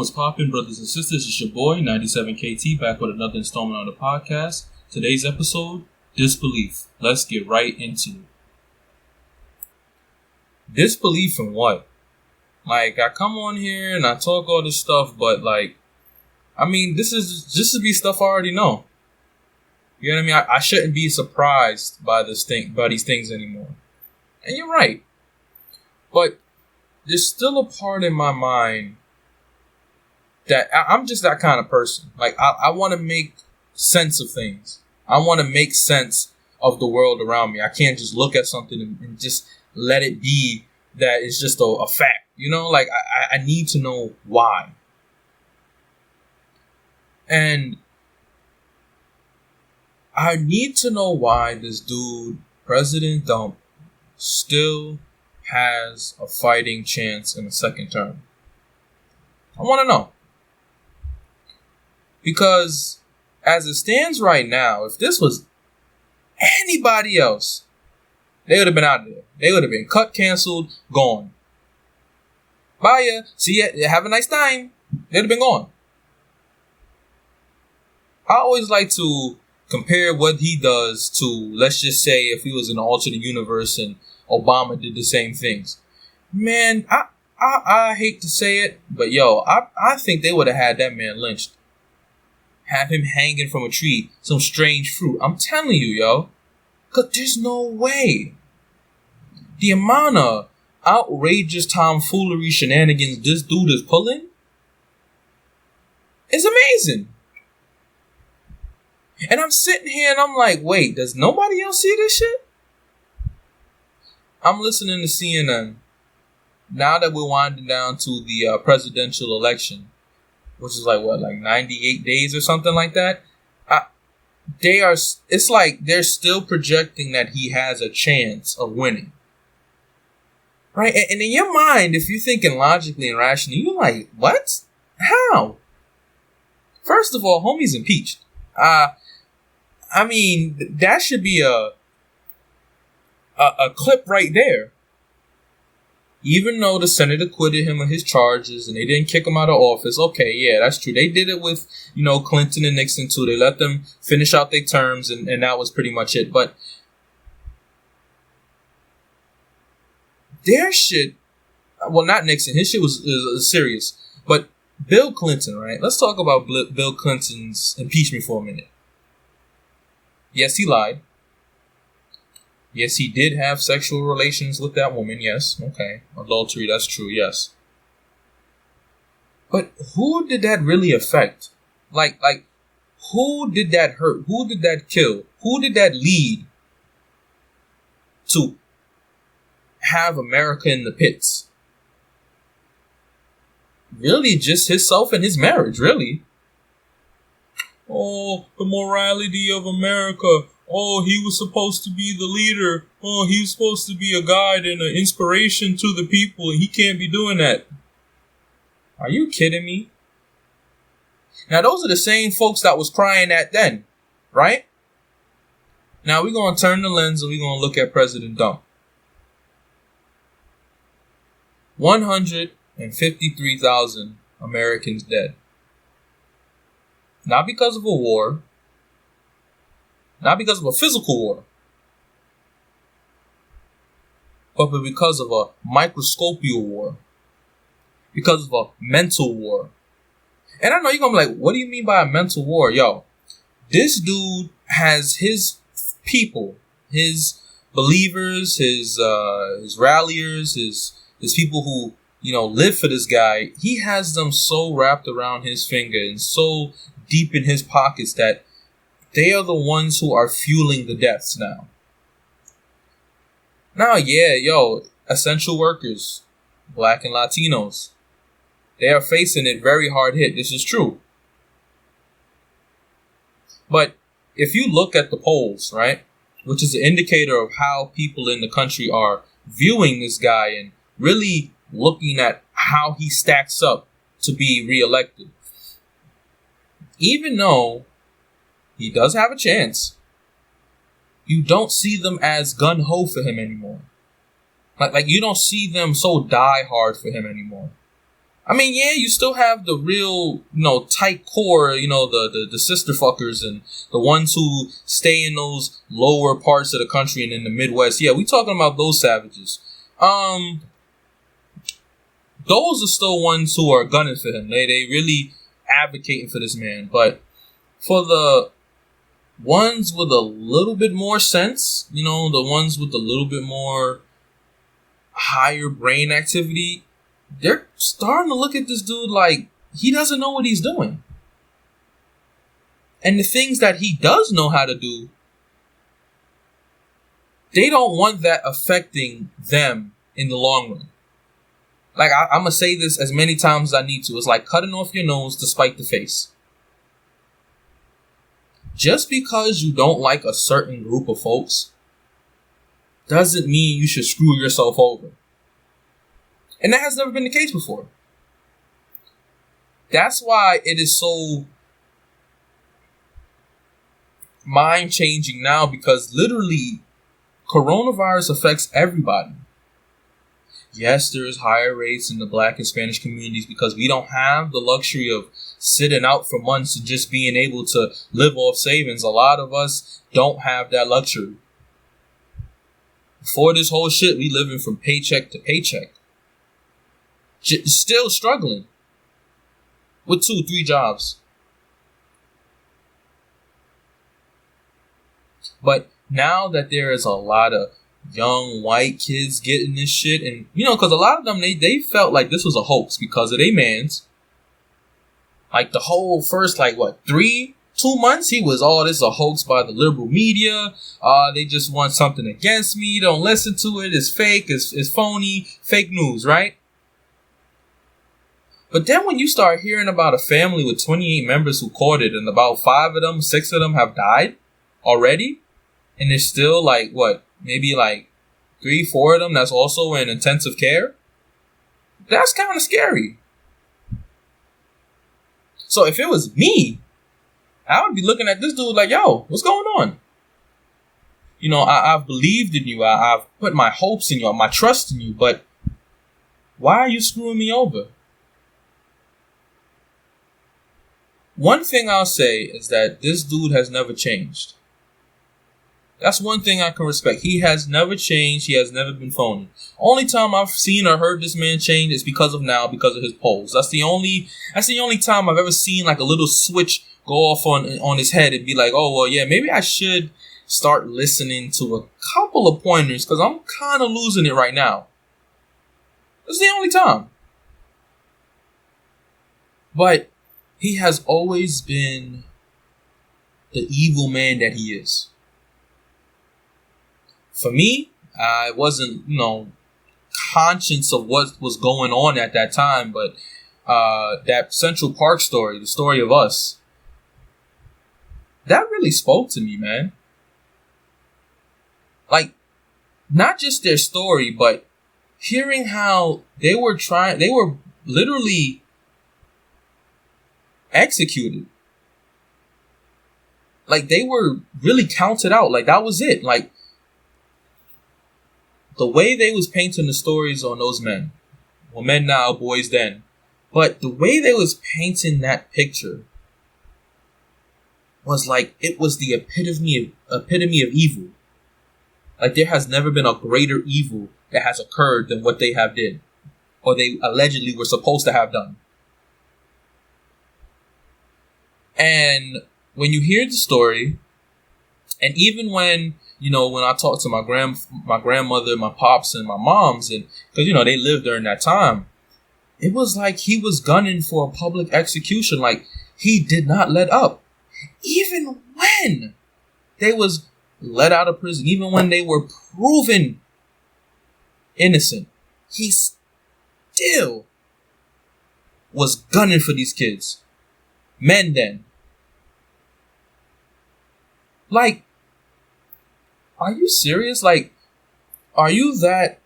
What's poppin', brothers and sisters? It's your boy, 97KT, back with another installment on the podcast. Today's episode, Disbelief. Let's get right into it. Disbelief in what? Like, I come on here and I talk all this stuff, but this is be stuff I already know. You know what I mean? I shouldn't be surprised by these things anymore. And you're right. But there's still a part in my mind that I'm just that kind of person. Like, I want to make sense of things. I want to make sense of the world around me. I can't just look at something and just let it be that it's just a fact. You know, like, I need to know why. And I need to know why this dude, President Dump, still has a fighting chance in a second term. I want to know. Because as it stands right now, if this was anybody else, they would have been out of there. They would have been cut, canceled, gone. Bye ya. See ya. Have a nice time. They'd have been gone. I always like to compare what he does to, let's just say, if he was in an alternate universe and Obama did the same things. Man, I hate to say it, but I think they would have had that man lynched. Have him hanging from a tree, some strange fruit. I'm telling you, yo. Because there's no way. The amount of outrageous tomfoolery shenanigans this dude is pulling is amazing. And I'm sitting here and I'm like, wait, does nobody else see this shit? I'm listening to CNN. Now that we're winding down to the presidential election, which is like 98 days or something like that. It's like they're still projecting that he has a chance of winning. Right? And in your mind, if you're thinking logically and rationally, you're like, what? How? First of all, homie's impeached. That should be a clip right there. Even though the Senate acquitted him of his charges and they didn't kick him out of office. Okay, yeah, that's true. They did it with, Clinton and Nixon too. They let them finish out their terms and that was pretty much it. But their shit, well, not Nixon. His shit was serious. But Bill Clinton, right? Let's talk about Bill Clinton's impeachment for a minute. Yes, he lied. Yes, he did have sexual relations with that woman. Yes, okay. Adultery, that's true, yes. But who did that really affect? Like, who did that hurt? Who did that kill? Who did that lead to have America in the pits? Really, just himself and his marriage, really. Oh, the morality of America. Oh, he was supposed to be the leader. Oh, he was supposed to be a guide and an inspiration to the people, and he can't be doing that. Are you kidding me? Now, those are the same folks that was crying that then, right? Now, we're going to turn the lens and we're going to look at President Dump. 153,000 Americans dead. Not because of a war. Not because of a physical war, but because of a microscopial war. Because of a mental war. And I know you're going to be like, what do you mean by a mental war? Yo, this dude has his people, his believers, his ralliers, his people who, live for this guy. He has them so wrapped around his finger and so deep in his pockets that they are the ones who are fueling the deaths now. Now, essential workers, Black and Latinos, they are facing it very hard hit. This is true. But if you look at the polls, right, which is an indicator of how people in the country are viewing this guy and really looking at how he stacks up to be reelected. Even though he does have a chance, you don't see them as gun-ho for him anymore. Like you don't see them so die hard for him anymore. I mean, yeah, you still have the real, tight core, the sister fuckers and the ones who stay in those lower parts of the country and in the Midwest. Yeah, we talking about those savages. Those are still ones who are gunning for him. They really advocating for this man. But for the ones with a little bit more sense, the ones with a little bit more higher brain activity, they're starting to look at this dude like he doesn't know what he's doing. And the things that he does know how to do, they don't want that affecting them in the long run. Like, I'm going to say this as many times as I need to. It's like cutting off your nose to spite the face. Just because you don't like a certain group of folks doesn't mean you should screw yourself over. And that has never been the case before. That's why it is so mind-changing now, because literally coronavirus affects everybody. Yes, there is higher rates in the Black and Spanish communities because we don't have the luxury of sitting out for months and just being able to live off savings. A lot of us don't have that luxury. Before this whole shit, we living from paycheck to paycheck. Still struggling with 2-3 jobs. But now that there is a lot of young white kids getting this shit, and because a lot of them they felt like this was a hoax because of their mans. Like the whole first 2 months, he was, this is a hoax by the liberal media. They just want something against me. Don't listen to it. It's fake. It's phony. Fake news, right? But then when you start hearing about a family with 28 members who caught it, and about 6 of them have died already, and there's still maybe 3-4 of them that's also in intensive care, that's kind of scary. So if it was me, I would be looking at this dude like, yo, what's going on? I've believed in you. I've put my hopes in you, my trust in you, but why are you screwing me over? One thing I'll say is that this dude has never changed. That's one thing I can respect. He has never changed. He has never been phony. Only time I've seen or heard this man change is because of his polls. That's the only time I've ever seen a little switch go off on his head and be like, oh, well, yeah, maybe I should start listening to a couple of pointers because I'm kind of losing it right now. That's the only time. But he has always been the evil man that he is. For me, I wasn't, conscious of what was going on at that time, but that Central Park story, the story of us, that really spoke to me, man. Not just their story, but hearing how they were literally executed. They were really counted out. That was it. The way they was painting the stories on those men. Well, men now, boys then. But the way they was painting that picture was it was the epitome of evil. There has never been a greater evil that has occurred than what they have did. Or they allegedly were supposed to have done. And when you hear the story, and even when I talked to my grandmother, my pops, and my moms, and because they lived during that time, it was like he was gunning for a public execution. He did not let up, even when they was let out of prison, even when they were proven innocent, he still was gunning for these kids, men then. Are you serious? Are you that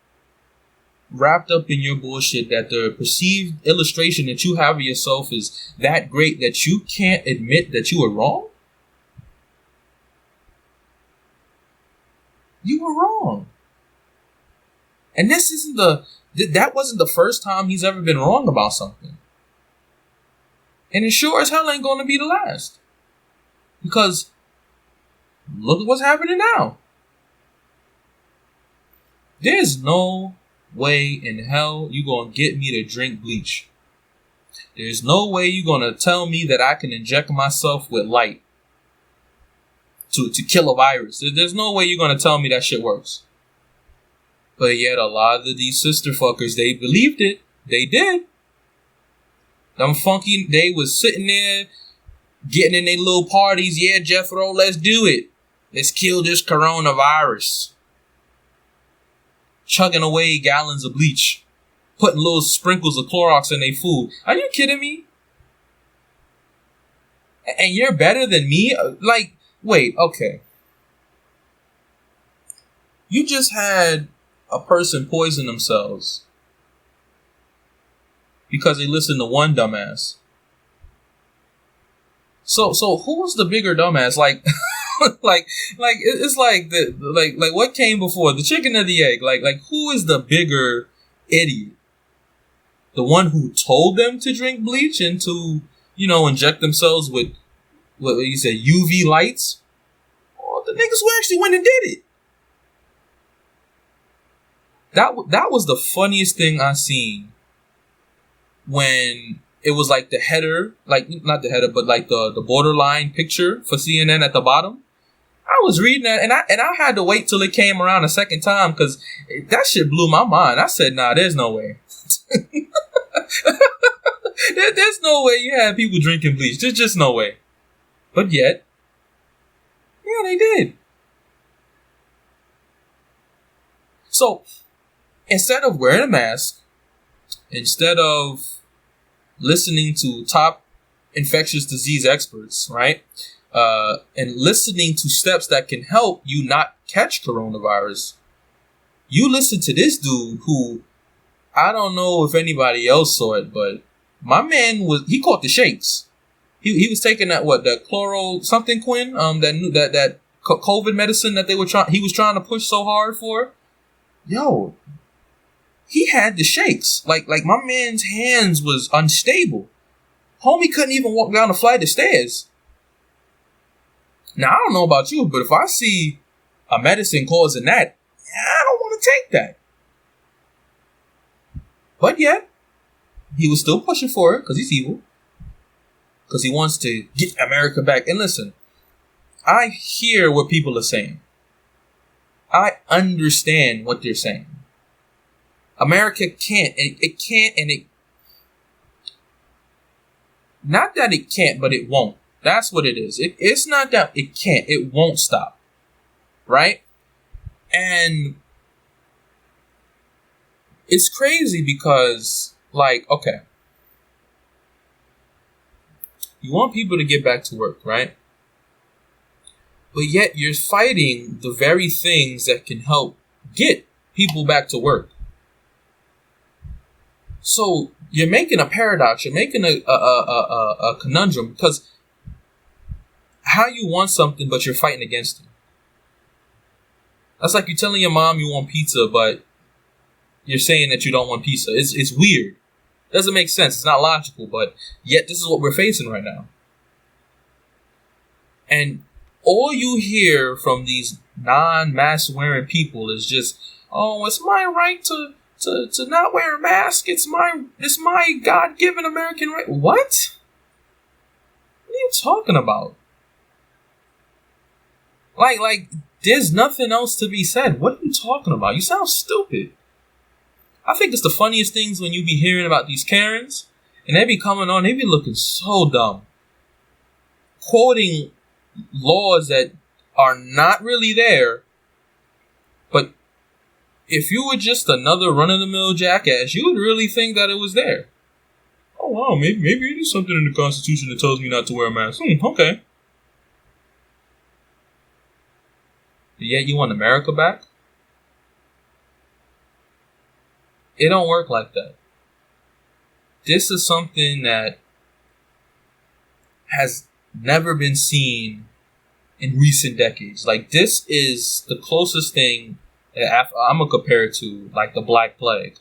wrapped up in your bullshit that the perceived illustration that you have of yourself is that great that you can't admit that you were wrong? You were wrong. And this isn't That wasn't the first time he's ever been wrong about something. And it sure as hell ain't going to be the last. Because look at what's happening now. There's no way in hell you going to get me to drink bleach. There's no way you're going to tell me that I can inject myself with light to kill a virus. There's no way you're going to tell me that shit works. But yet a lot of these sister fuckers, they believed it. They did. Them funky, they was sitting there getting in their little parties. Yeah, Jeffro, let's do it. Let's kill this coronavirus. Chugging away gallons of bleach. Putting little sprinkles of Clorox in their food. Are you kidding me? And you're better than me? Like, wait, okay. You just had a person poison themselves because they listened to one dumbass. So who's the bigger dumbass? Like, it's like like what came before, the chicken or the egg? Like who is the bigger idiot? The one who told them to drink bleach and to, inject themselves with what you said, UV lights, or the niggas who actually went and did it? That was the funniest thing I seen when it was like the header, like not the header, but like the borderline picture for CNN at the bottom. I was reading that and I had to wait till it came around a second time because that shit blew my mind. I said, nah, there's no way. There's no way you had people drinking bleach. There's just no way. But yet, yeah, they did. So, instead of wearing a mask, instead of listening to top infectious disease experts, right? And listening to steps that can help you not catch coronavirus, you listen to this dude who, I don't know if anybody else saw it, but my man he caught the shakes. He was taking that chloro something quin, that COVID medicine that he was trying to push so hard for. Yo, he had the shakes. Like my man's hands was unstable. Homie couldn't even walk down a flight of stairs. Now, I don't know about you, but if I see a medicine causing that, I don't want to take that. But yet, he was still pushing for it because he's evil. Because he wants to get America back. And listen, I hear what people are saying. I understand what they're saying. America can't. It can't, and it... Not that it can't, but it won't. That's what it is. It's not that it can't. It won't stop. Right? And it's crazy because, okay. You want people to get back to work, right? But yet you're fighting the very things that can help get people back to work. So you're making a paradox. You're making a conundrum because how you want something, but you're fighting against it. That's like you're telling your mom you want pizza, but you're saying that you don't want pizza. It's weird. It doesn't make sense. It's not logical, but yet this is what we're facing right now. And all you hear from these non-mask wearing people is just, oh, it's my right to not wear a mask. It's my God-given American right. What? What are you talking about? Like, there's nothing else to be said. What are you talking about? You sound stupid. I think it's the funniest things when you be hearing about these Karens, and they be coming on, they be looking so dumb. Quoting laws that are not really there, but if you were just another run-of-the-mill jackass, you would really think that it was there. Oh, wow, maybe it is something in the Constitution that tells me not to wear a mask. Okay. But yet you want America back? It don't work like that. This is something that has never been seen in recent decades. Like, this is the closest thing that I'm going to compare it to, like, the Black Plague.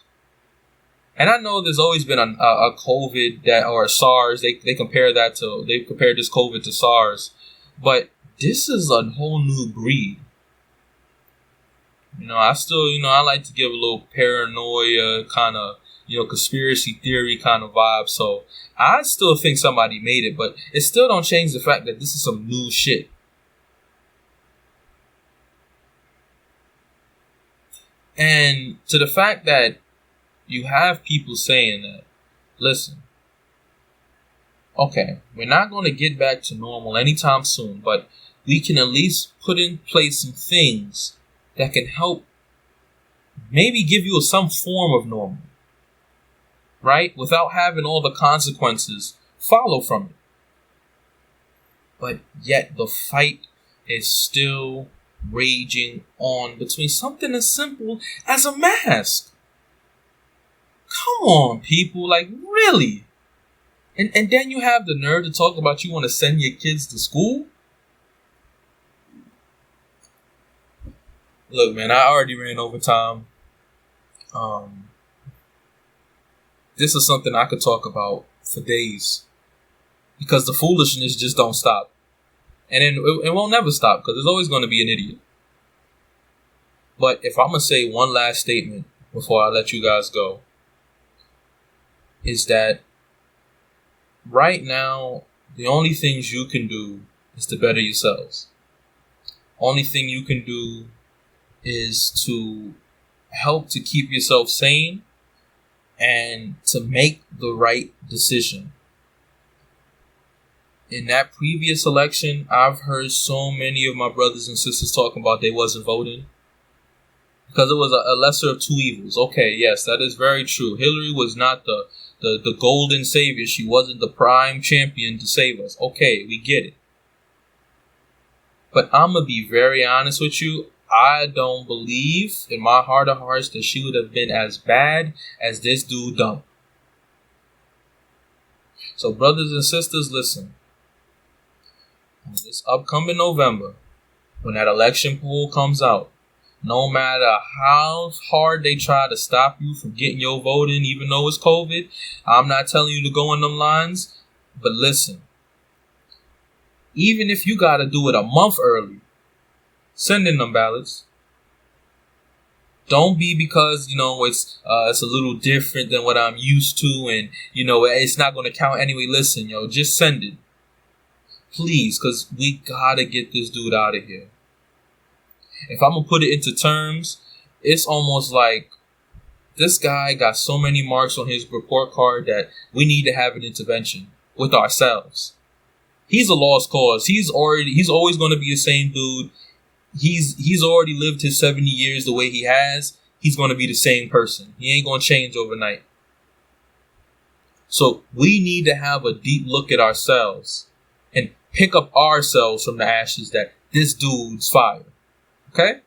And I know there's always been a COVID that, or a SARS. They compare this COVID to SARS, but this is a whole new breed. I still, I like to give a little paranoia kind of, conspiracy theory kind of vibe. So I still think somebody made it, but it still don't change the fact that this is some new shit. And to the fact that you have people saying that, listen, okay, we're not going to get back to normal anytime soon, but we can at least put in place some things that can help maybe give you some form of normal, right? Without having all the consequences follow from it. But yet the fight is still raging on between something as simple as a mask. Come on, people, like, really? And then you have the nerve to talk about you want to send your kids to school? Look, man, I already ran over time. This is something I could talk about for days, because the foolishness just don't stop. And it won't never stop, because there's always going to be an idiot. But if I'm going to say one last statement before I let you guys go, is that right now, the only things you can do is to better yourselves. Only thing you can do is to help to keep yourself sane and to make the right decision. In that previous election, I've heard so many of my brothers and sisters talking about they wasn't voting because it was a lesser of two evils. Okay, yes, that is very true. Hillary was not the golden savior. She wasn't the prime champion to save us. Okay, we get it. But I'm going to be very honest with you. I don't believe in my heart of hearts that she would have been as bad as this dude done. So brothers and sisters, listen. This upcoming November, when that election poll comes out, no matter how hard they try to stop you from getting your vote in, even though it's COVID, I'm not telling you to go in them lines, but listen. Even if you got to do it a month early, send in them ballots. Don't be because, it's a little different than what I'm used to and, it's not going to count anyway. Listen, just send it. Please, because we got to get this dude out of here. If I'm going to put it into terms, it's almost like this guy got so many marks on his report card that we need to have an intervention with ourselves. He's a lost cause. He's always going to be the same dude. He's already lived his 70 years the way he has. He's going to be the same person. He ain't going to change overnight. So we need to have a deep look at ourselves and pick up ourselves from the ashes that this dude's fired. Okay?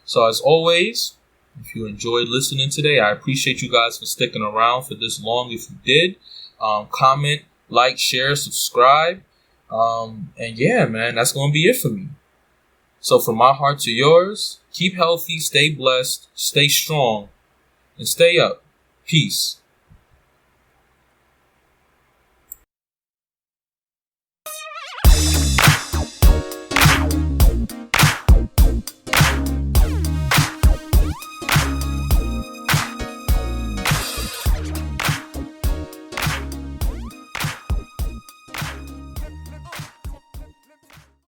So as always, if you enjoyed listening today, I appreciate you guys for sticking around for this long. If you did, comment, like, share, subscribe. And yeah, man, that's going to be it for me. So from my heart to yours, keep healthy, stay blessed, stay strong, and stay up. Peace.